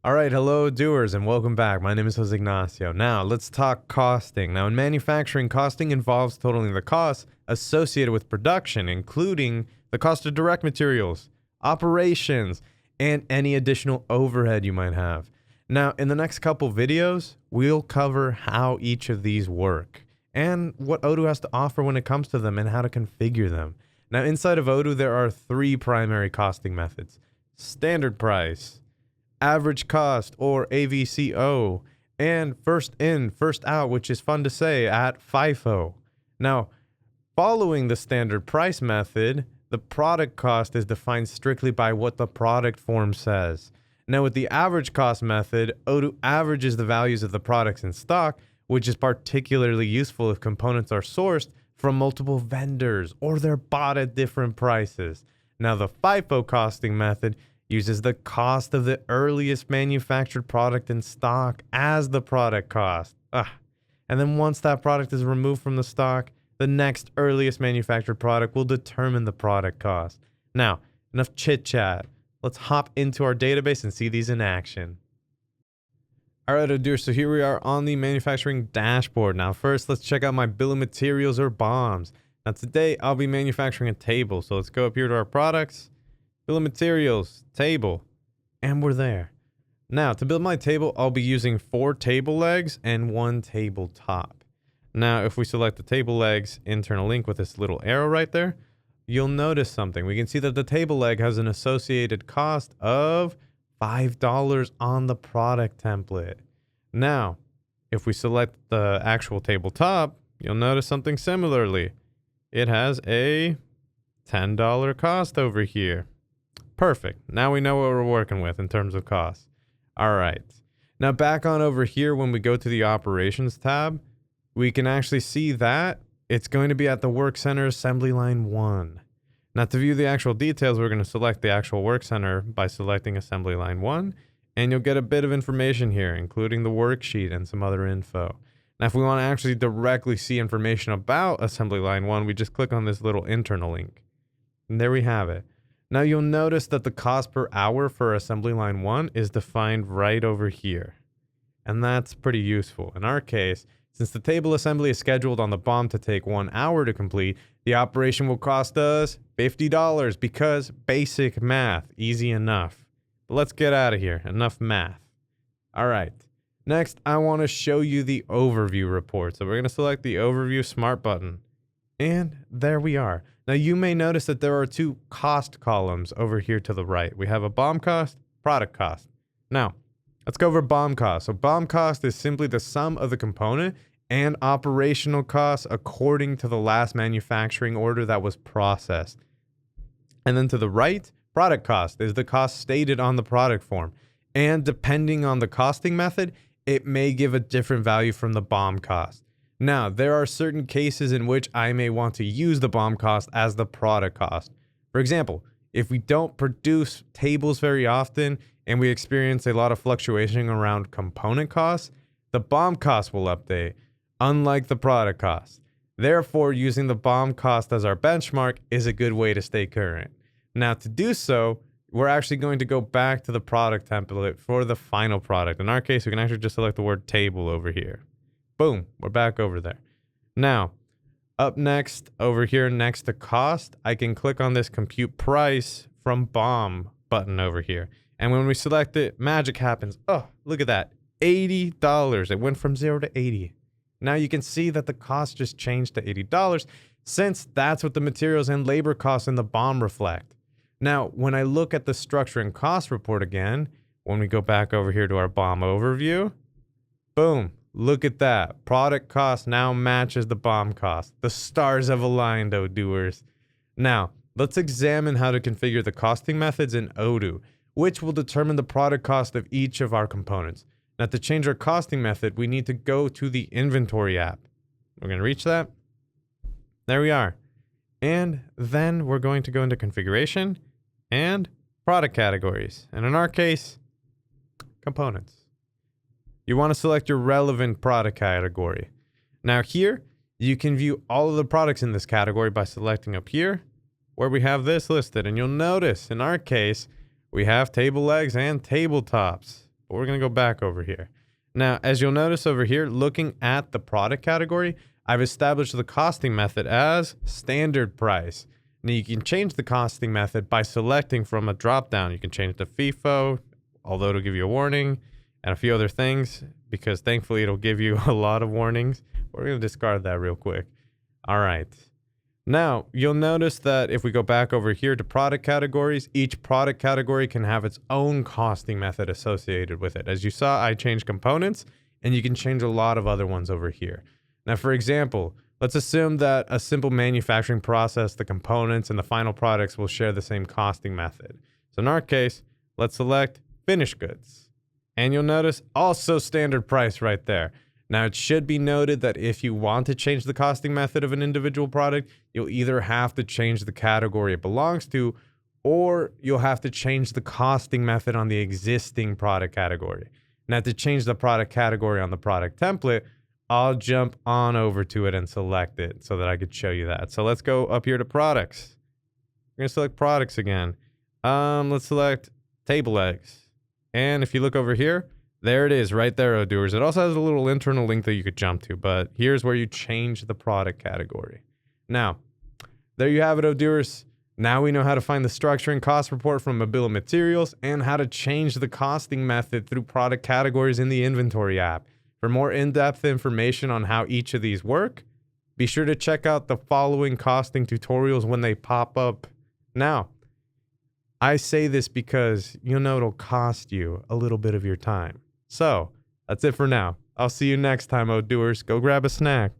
All right, hello doers and welcome back. My name is Jose Ignacio. Now, let's talk costing. Now, in manufacturing, costing involves totaling the costs associated with production, including the cost of direct materials, operations, and any additional overhead you might have. Now, in the next couple videos, we'll cover how each of these work and what Odoo has to offer when it comes to them and how to configure them. Now, inside of Odoo, there are three primary costing methods: standard price, average cost or AVCO, and first in, first out, which is fun to say, at FIFO. Now, following the standard price method, the product cost is defined strictly by what the product form says. Now, with the average cost method, Odoo averages the values of the products in stock, which is particularly useful if components are sourced from multiple vendors or they're bought at different prices. Now, the FIFO costing method uses the cost of the earliest manufactured product in stock as the product cost. And then once that product is removed from the stock, the next earliest manufactured product will determine the product cost. Now, enough chit chat. Let's hop into our database and see these in action. All right, Odoo, so here we are on the manufacturing dashboard. Now, first, let's check out my bill of materials or BOMs. Now, today I'll be manufacturing a table. So let's go up here to our products, bill of materials, table, and we're there. Now, to build my table, I'll be using 4 table legs and 1 tabletop. Now, if we select the table legs internal link with this little arrow right there, you'll notice something. We can see that the table leg has an associated cost of $5 on the product template. Now, if we select the actual tabletop, you'll notice something similarly. It has a $10 cost over here. Perfect. Now we know what we're working with in terms of cost. All right. Now back on over here, when we go to the operations tab, we can actually see that it's going to be at the work center assembly line 1. Now to view the actual details, we're going to select the actual work center by selecting assembly line 1, and you'll get a bit of information here, including the worksheet and some other info. Now if we want to actually directly see information about assembly line 1, we just click on this little internal link. And there we have it. Now you'll notice that the cost per hour for assembly line 1 is defined right over here. And that's pretty useful. In our case, since the table assembly is scheduled on the BOM to take 1 hour to complete, the operation will cost us $50 because basic math, easy enough. But let's get out of here, enough math. All right, next I want to show you the overview report. So we're going to select the overview smart button. And there we are. Now you may notice that there are 2 cost columns over here to the right. We have a BOM cost, product cost. Now, let's go over BOM cost. So BOM cost is simply the sum of the component and operational costs according to the last manufacturing order that was processed. And then to the right, product cost is the cost stated on the product form. And depending on the costing method, it may give a different value from the BOM cost. Now, there are certain cases in which I may want to use the BOM cost as the product cost. For example, if we don't produce tables very often and we experience a lot of fluctuation around component costs, the BOM cost will update, unlike the product cost. Therefore, using the BOM cost as our benchmark is a good way to stay current. Now, to do so, we're actually going to go back to the product template for the final product. In our case, we can actually just select the word table over here. Boom, we're back over there. Now, up next, over here next to cost, I can click on this compute price from BOM button over here. And when we select it, magic happens. Oh, look at that, $80. It went from 0 to 80. Now you can see that the cost just changed to $80 since that's what the materials and labor costs in the BOM reflect. Now, when I look at the structure and cost report again, when we go back over here to our BoM overview, boom, look at that. Product cost now matches the BOM cost. The stars have aligned, Odooers. Now, let's examine how to configure the costing methods in Odoo, which will determine the product cost of each of our components. Now, to change our costing method, we need to go to the inventory app. We're going to reach that. There we are. And then we're going to go into configuration and product categories. And in our case, components. You want to select your relevant product category. Now here, you can view all of the products in this category by selecting up here where we have this listed. And you'll notice in our case, we have table legs and tabletops. but we're going to go back over here. Now, as you'll notice over here, looking at the product category, I've established the costing method as standard price. Now you can change the costing method by selecting from a drop-down. You can change it to FIFO, although it'll give you a warning and a few other things, because thankfully it'll give you a lot of warnings. We're going to discard that real quick. All right. Now, you'll notice that if we go back over here to product categories, each product category can have its own costing method associated with it. As you saw, I changed components, and you can change a lot of other ones over here. Now, for example, let's assume that a simple manufacturing process, the components and the final products will share the same costing method. So in our case, let's select finished goods. And you'll notice also standard price right there. Now, it should be noted that if you want to change the costing method of an individual product, you'll either have to change the category it belongs to, or you'll have to change the costing method on the existing product category. Now, to change the product category on the product template, I'll jump on over to it and select it so that I could show you that. So let's go up here to products. We're going to select products again. Let's select table legs. And if you look over here, there it is right there, Odooers. It also has a little internal link that you could jump to, but here's where you change the product category. Now, there you have it, Odooers. Now we know how to find the structure and cost report from a bill of materials and how to change the costing method through product categories in the inventory app. For more in-depth information on how each of these work, be sure to check out the following costing tutorials when they pop up. Now, I say this because you'll know it'll cost you a little bit of your time. So, that's it for now. I'll see you next time, Odooers. Go grab a snack.